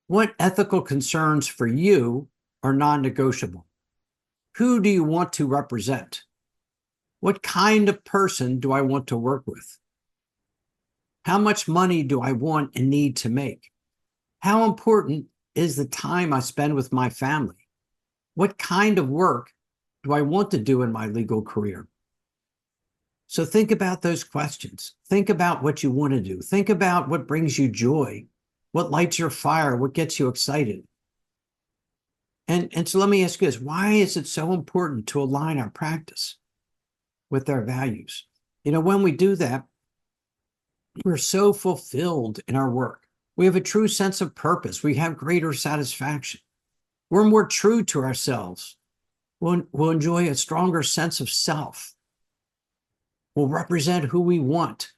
What ethical concerns for you are non-negotiable? Who do you want to represent? What kind of person do I want to work with? How much money do I want and need to make? How important is the time I spend with my family? What kind of work do I want to do in my legal career? So think about those questions. Think about what you want to do. Think about what brings you joy, what lights your fire, what gets you excited. And so let me ask you this, why is it so important to align our practice with our values? When we do that, we're so fulfilled in our work. We have a true sense of purpose. We have greater satisfaction. We're more true to ourselves. We'll enjoy a stronger sense of self. We'll represent who we want.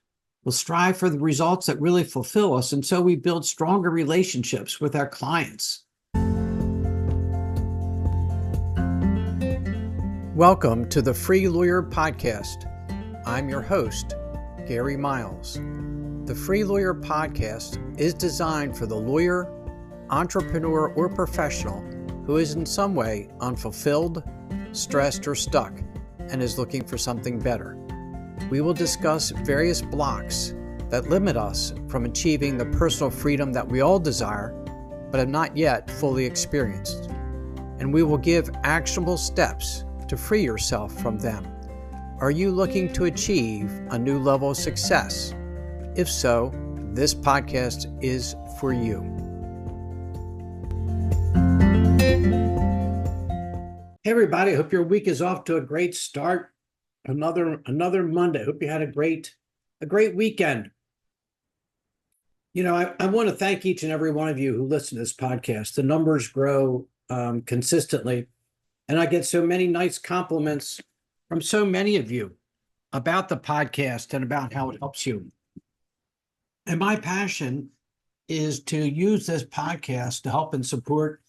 We'll strive for the results that really fulfill us. And so we build stronger relationships with our clients. Welcome to the Free Lawyer Podcast. I'm your host, Gary Miles. The Free Lawyer Podcast is designed for the lawyer, entrepreneur, or professional who is in some way unfulfilled, stressed, or stuck, and is looking for something better. We will discuss various blocks that limit us from achieving the personal freedom that we all desire, but have not yet fully experienced. And we will give actionable steps to free yourself from them. Are you looking to achieve a new level of success? If so, this podcast is for you. Hey everybody, hope your week is off to a great start. Another Monday. Hope you had a great weekend. I want to thank each and every one of you who listen to this podcast. The numbers grow consistently, and I get so many nice compliments from so many of you about the podcast and about how it helps you. And my passion is to use this podcast to help and support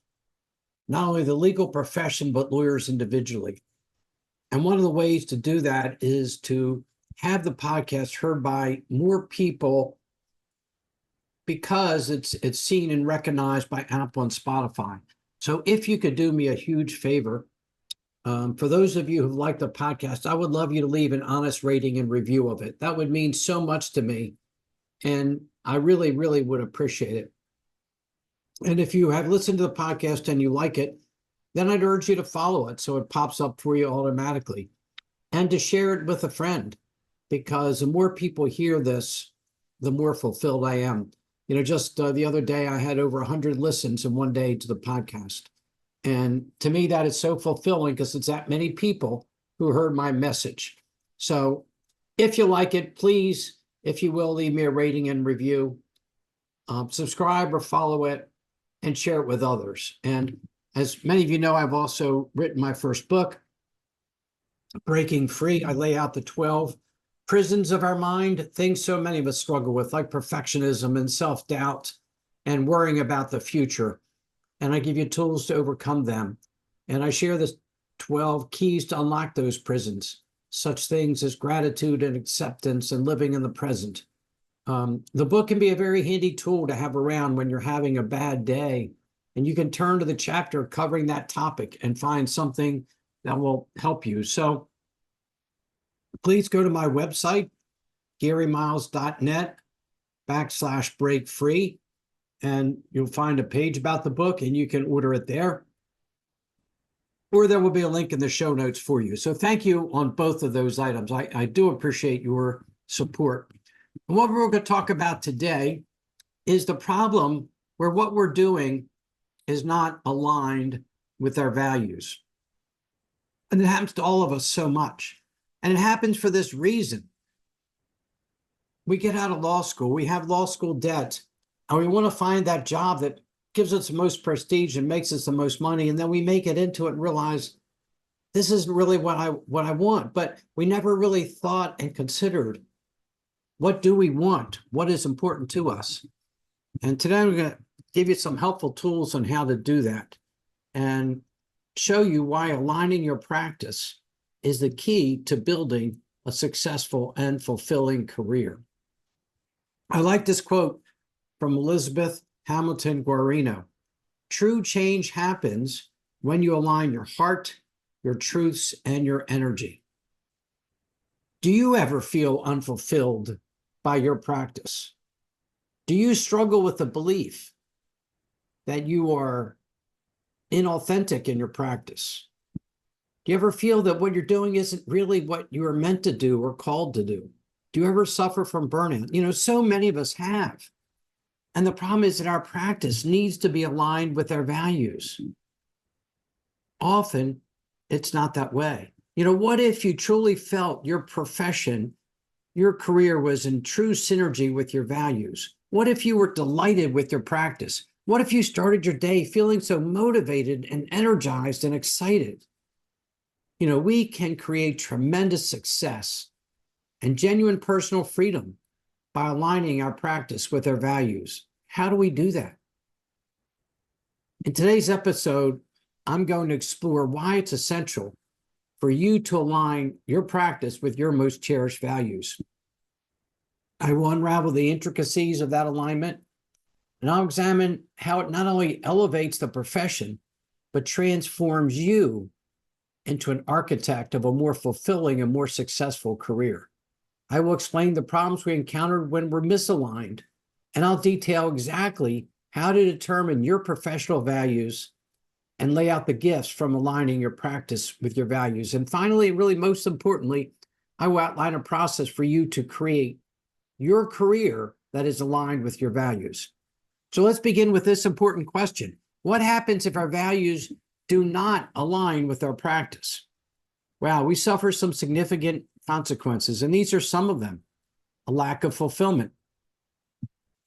not only the legal profession, but lawyers individually. And one of the ways to do that is to have the podcast heard by more people because it's seen and recognized by Apple and Spotify. So if you could do me a huge favor, for those of you who like the podcast, I would love you to leave an honest rating and review of it. That would mean so much to me, and I really, really would appreciate it. And if you have listened to the podcast and you like it, then I'd urge you to follow it so it pops up for you automatically, and to share it with a friend, because the more people hear this, the more fulfilled I am. Just the other day, I had over 100 listens in one day to the podcast. And to me, that is so fulfilling because it's that many people who heard my message. So if you like it, please, if you will, leave me a rating and review, subscribe or follow it, and share it with others. And as many of you know, I've also written my first book, Breaking Free. I lay out the 12 prisons of our mind, things so many of us struggle with, like perfectionism and self-doubt and worrying about the future. And I give you tools to overcome them. And I share the 12 keys to unlock those prisons, such things as gratitude and acceptance and living in the present. The book can be a very handy tool to have around when you're having a bad day, and you can turn to the chapter covering that topic and find something that will help you. So please go to my website, garymiles.net/break-free, and you'll find a page about the book and you can order it there. Or there will be a link in the show notes for you. So thank you on both of those items. I do appreciate your support. And what we're going to talk about today is the problem where what we're doing is not aligned with our values. And it happens to all of us so much. And it happens for this reason. We get out of law school, we have law school debt, and we want to find that job that gives us the most prestige and makes us the most money. And then we make it into it and realize this isn't really what I want. But we never really thought and considered, what do we want? What is important to us? And today we're going to give you some helpful tools on how to do that and show you why aligning your practice is the key to building a successful and fulfilling career. I like this quote from Elizabeth Hamilton Guarino. True change happens when you align your heart, your truths, and your energy. Do you ever feel unfulfilled by your practice? Do you struggle with the belief that you are inauthentic in your practice? Do you ever feel that what you're doing isn't really what you are meant to do or called to do? Do you ever suffer from burnout? So many of us have. And the problem is that our practice needs to be aligned with our values. Often, it's not that way. What if you truly felt your profession, your career was in true synergy with your values? What if you were delighted with your practice? What if you started your day feeling so motivated and energized and excited? We can create tremendous success and genuine personal freedom by aligning our practice with our values. How do we do that? In today's episode, I'm going to explore why it's essential for you to align your practice with your most cherished values. I will unravel the intricacies of that alignment, and I'll examine how it not only elevates the profession, but transforms you into an architect of a more fulfilling and more successful career. I will explain the problems we encountered when we're misaligned, and I'll detail exactly how to determine your professional values and lay out the gifts from aligning your practice with your values. And finally, really most importantly, I will outline a process for you to create your career that is aligned with your values. So let's begin with this important question. What happens if our values do not align with our practice? Well, we suffer some significant consequences, and these are some of them. A lack of fulfillment.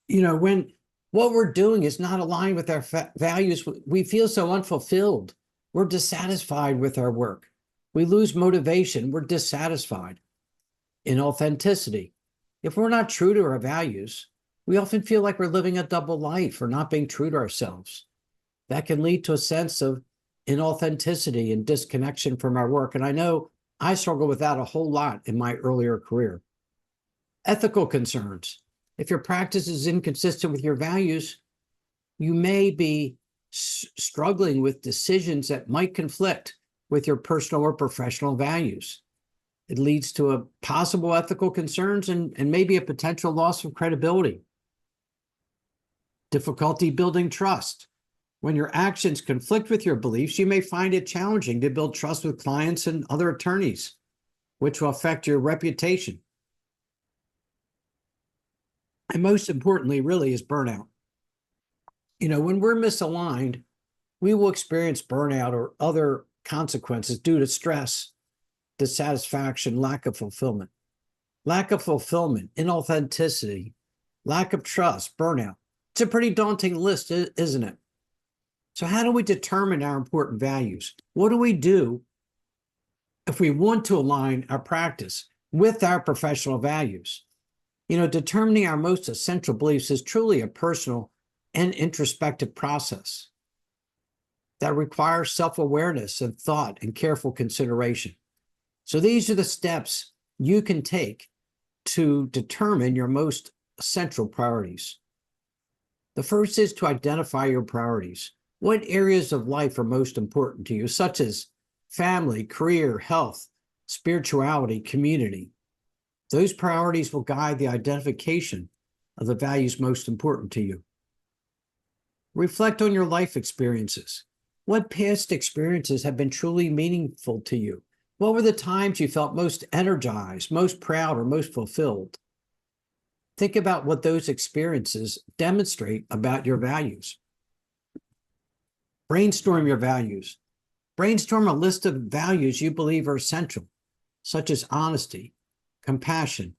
When what we're doing is not aligned with our values, we feel so unfulfilled. We're dissatisfied with our work. We lose motivation. We're dissatisfied. Inauthenticity. If we're not true to our values, we often feel like we're living a double life or not being true to ourselves. That can lead to a sense of inauthenticity and disconnection from our work. And I know I struggled with that a whole lot in my earlier career. Ethical concerns. If your practice is inconsistent with your values, you may be struggling with decisions that might conflict with your personal or professional values. It leads to a possible ethical concerns and maybe a potential loss of credibility. Difficulty building trust. When your actions conflict with your beliefs, you may find it challenging to build trust with clients and other attorneys, which will affect your reputation. And most importantly, really, is burnout. When we're misaligned, we will experience burnout or other consequences due to stress, dissatisfaction, lack of fulfillment. Lack of fulfillment, inauthenticity, lack of trust, burnout. It's a pretty daunting list, isn't it? So how do we determine our important values? What do we do if we want to align our practice with our professional values? Determining our most essential beliefs is truly a personal and introspective process that requires self-awareness and thought and careful consideration. So these are the steps you can take to determine your most essential priorities. The first is to identify your priorities. What areas of life are most important to you, such as family, career, health, spirituality, community? Those priorities will guide the identification of the values most important to you. Reflect on your life experiences. What past experiences have been truly meaningful to you? What were the times you felt most energized, most proud, or most fulfilled? Think about what those experiences demonstrate about your values. Brainstorm your values. Brainstorm a list of values you believe are essential, such as honesty, compassion,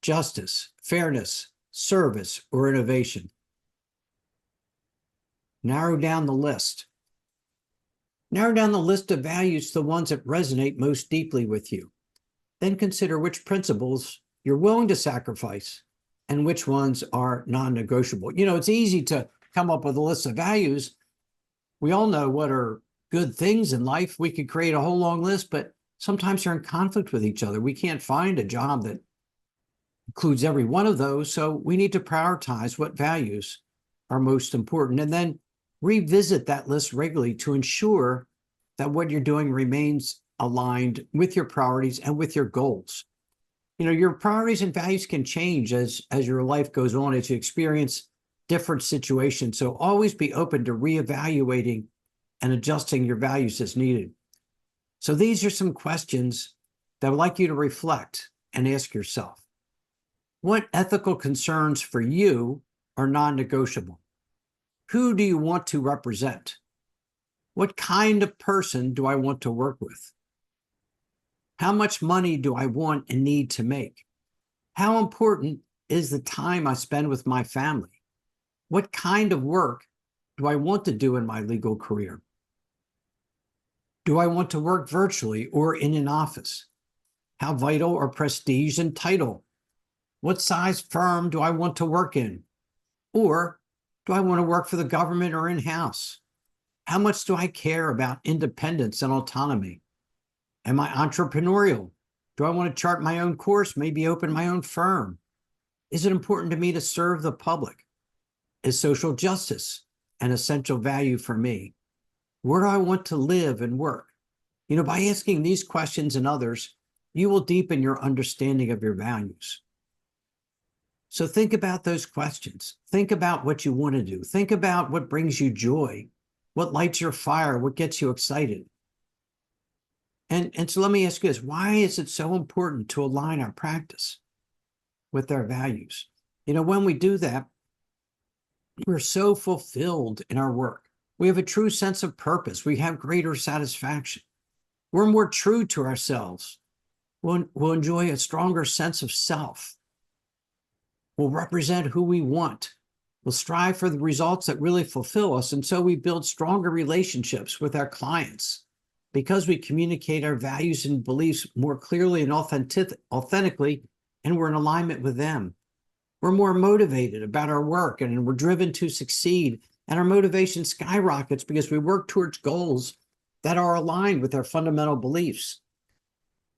justice, fairness, service, or innovation. Narrow down the list. Narrow down the list of values to the ones that resonate most deeply with you. Then consider which principles you're willing to sacrifice and which ones are non-negotiable. It's easy to come up with a list of values. We all know what are good things in life. We could create a whole long list, but sometimes they're in conflict with each other. We can't find a job that includes every one of those. So we need to prioritize what values are most important and then Revisit that list regularly to ensure that what you're doing remains aligned with your priorities and with your goals. Your priorities and values can change as your life goes on, as you experience different situations. So always be open to reevaluating and adjusting your values as needed. So these are some questions that I would like you to reflect and ask yourself. What ethical concerns for you are non-negotiable? Who do you want to represent? What kind of person do I want to work with? How much money do I want and need to make? How important is the time I spend with my family? What kind of work do I want to do in my legal career? Do I want to work virtually or in an office? How vital are prestige and title? What size firm do I want to work in? Or do I want to work for the government or in-house? How much do I care about independence and autonomy? Am I entrepreneurial? Do I want to chart my own course, maybe open my own firm? Is it important to me to serve the public? Is social justice an essential value for me? Where do I want to live and work? By asking these questions and others, you will deepen your understanding of your values. So think about those questions. Think about what you want to do. Think about what brings you joy, what lights your fire, what gets you excited. And so let me ask you this, why is it so important to align our practice with our values? When we do that, we're so fulfilled in our work. We have a true sense of purpose. We have greater satisfaction. We're more true to ourselves. We'll enjoy a stronger sense of self. We'll represent who we want. We'll strive for the results that really fulfill us. And so we build stronger relationships with our clients because we communicate our values and beliefs more clearly and authentically, and we're in alignment with them. We're more motivated about our work and we're driven to succeed. And our motivation skyrockets because we work towards goals that are aligned with our fundamental beliefs.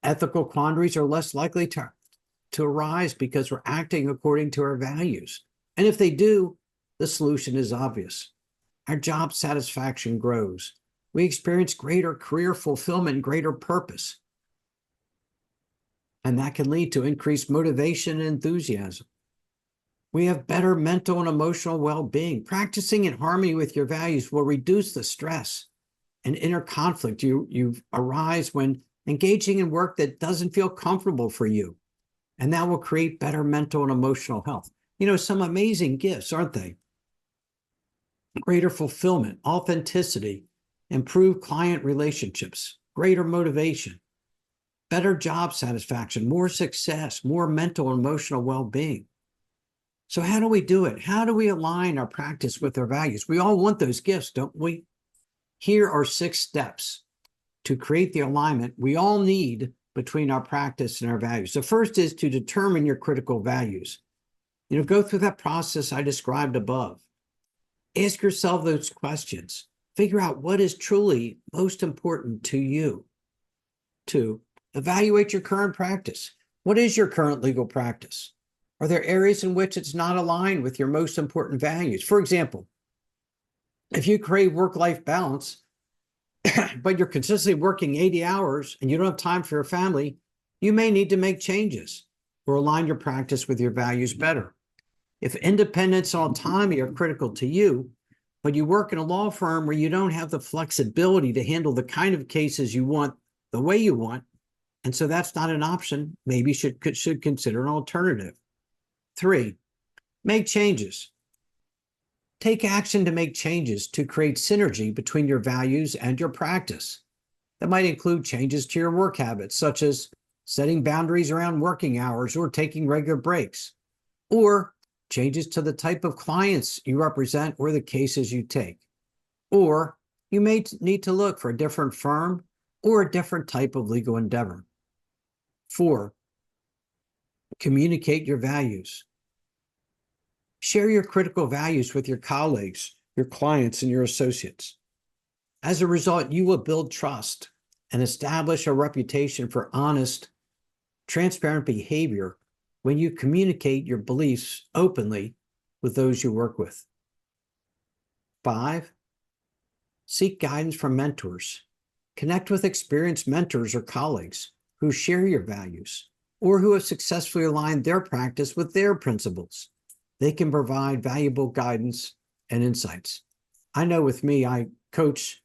Ethical quandaries are less likely to arise because we're acting according to our values. And if they do, the solution is obvious. Our job satisfaction grows. We experience greater career fulfillment, greater purpose. And that can lead to increased motivation and enthusiasm. We have better mental and emotional well-being. Practicing in harmony with your values will reduce the stress and inner conflict you arise when engaging in work that doesn't feel comfortable for you. And that will create better mental and emotional health. Some amazing gifts, aren't they? Greater fulfillment, authenticity, improved client relationships, greater motivation, better job satisfaction, more success, more mental and emotional well-being. So how do we do it? How do we align our practice with our values? We all want those gifts, don't we? Here are 6 steps to create the alignment we all need between our practice and our values. The first is to determine your critical values. Go through that process I described above. Ask yourself those questions. Figure out what is truly most important to you. 2, evaluate your current practice. What is your current legal practice? Are there areas in which it's not aligned with your most important values? For example, if you crave work-life balance, but you're consistently working 80 hours and you don't have time for your family, you may need to make changes or align your practice with your values better. If independence and autonomy are critical to you, but you work in a law firm where you don't have the flexibility to handle the kind of cases you want the way you want, and so that's not an option, maybe you should consider an alternative. 3, make changes. Take action to make changes to create synergy between your values and your practice. That might include changes to your work habits, such as setting boundaries around working hours or taking regular breaks, or changes to the type of clients you represent or the cases you take. Or you may need to look for a different firm or a different type of legal endeavor. 4, communicate your values. Share your critical values with your colleagues, your clients, and your associates. As a result, you will build trust and establish a reputation for honest, transparent behavior when you communicate your beliefs openly with those you work with. 5, Seek guidance from mentors. Connect with experienced mentors or colleagues who share your values or who have successfully aligned their practice with their principles. They can provide valuable guidance and insights. I know with me, I coach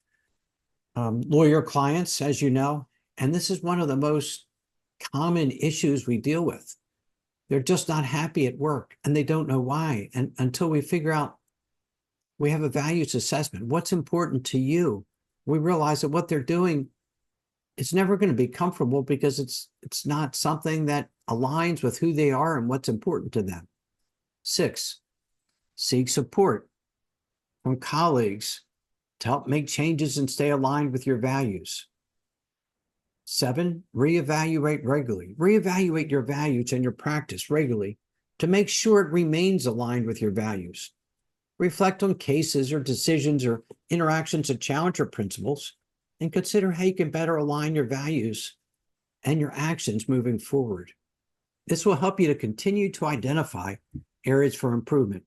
lawyer clients, as you know, and this is one of the most common issues we deal with. They're just not happy at work and they don't know why. And until we figure out, we have a values assessment. What's important to you? We realize that what they're doing, it's never going to be comfortable because it's not something that aligns with who they are and what's important to them. 6, seek support from colleagues to help make changes and stay aligned with your values. 7, reevaluate regularly. Reevaluate your values and your practice regularly to make sure it remains aligned with your values. Reflect on cases or decisions or interactions that challenge your principles and consider how you can better align your values and your actions moving forward. This will help you to continue to identify areas for improvement.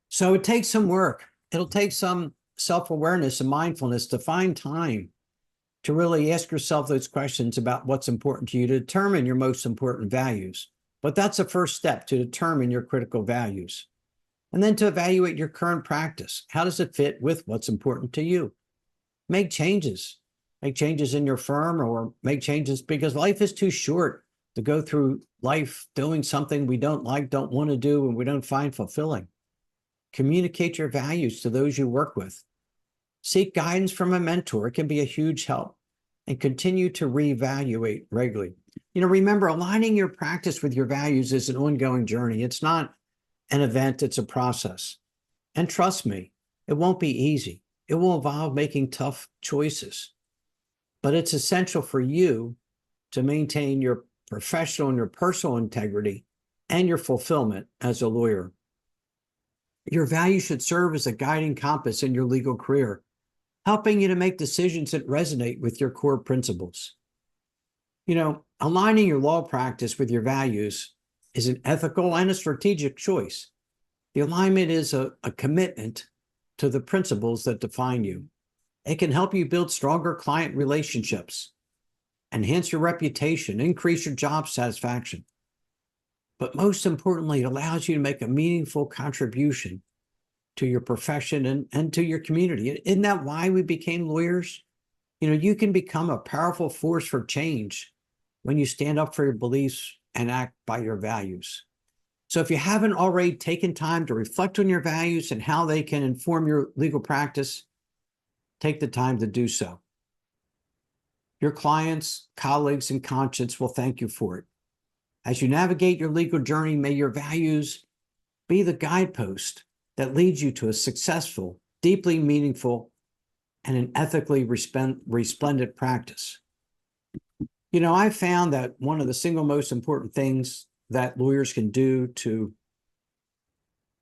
So it takes some work. It'll take some self-awareness and mindfulness to find time to really ask yourself those questions about what's important to you to determine your most important values. But that's the first step, to determine your critical values. And then to evaluate your current practice. How does it fit with what's important to you? Make changes. Make changes in your firm, or make changes because life is too short to go through life doing something we don't like, don't want to do, and we don't find fulfilling. Communicate your values to those you work with. Seek guidance from a mentor. It can be a huge help. And continue to reevaluate regularly. Remember, aligning your practice with your values is an ongoing journey. It's not an event, it's a process. And trust me, it won't be easy. It will involve making tough choices. But it's essential for you to maintain your professional and your personal integrity and your fulfillment as a lawyer. Your values should serve as a guiding compass in your legal career, helping you to make decisions that resonate with your core principles. Aligning your law practice with your values is an ethical and a strategic choice. The alignment is a commitment to the principles that define you. It can help you build stronger client relationships, enhance your reputation, increase your job satisfaction. But most importantly, it allows you to make a meaningful contribution to your profession and to your community. Isn't that why we became lawyers? You can become a powerful force for change when you stand up for your beliefs and act by your values. So if you haven't already taken time to reflect on your values and how they can inform your legal practice, take the time to do so. Your clients, colleagues, and conscience will thank you for it. As you navigate your legal journey, may your values be the guidepost that leads you to a successful, deeply meaningful, and an ethically resplendent practice. I've found that one of the single most important things that lawyers can do to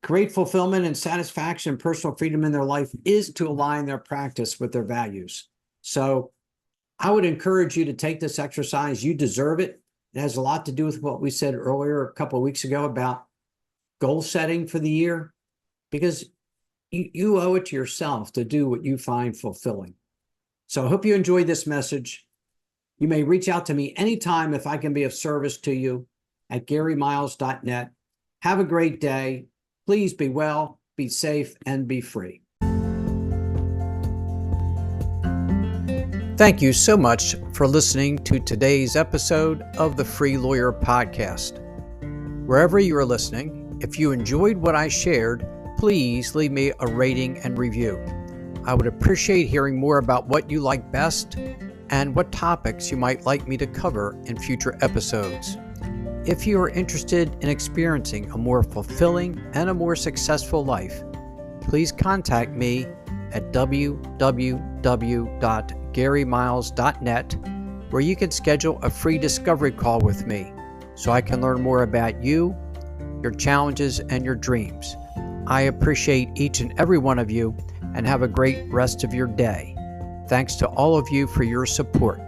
create fulfillment and satisfaction and personal freedom in their life is to align their practice with their values. So I would encourage you to take this exercise. You deserve it. It has a lot to do with what we said earlier a couple of weeks ago about goal setting for the year, because you owe it to yourself to do what you find fulfilling. So I hope you enjoyed this message. You may reach out to me anytime if I can be of service to you at GaryMiles.net. Have a great day. Please be well, be safe, and be free. Thank you so much for listening to today's episode of the Free Lawyer Podcast. Wherever you are listening, if you enjoyed what I shared, please leave me a rating and review. I would appreciate hearing more about what you like best and what topics you might like me to cover in future episodes. If you are interested in experiencing a more fulfilling and a more successful life, please contact me at www.GaryMiles.net, where you can schedule a free discovery call with me so I can learn more about you, your challenges, and your dreams. I appreciate each and every one of you, and have a great rest of your day. Thanks to all of you for your support.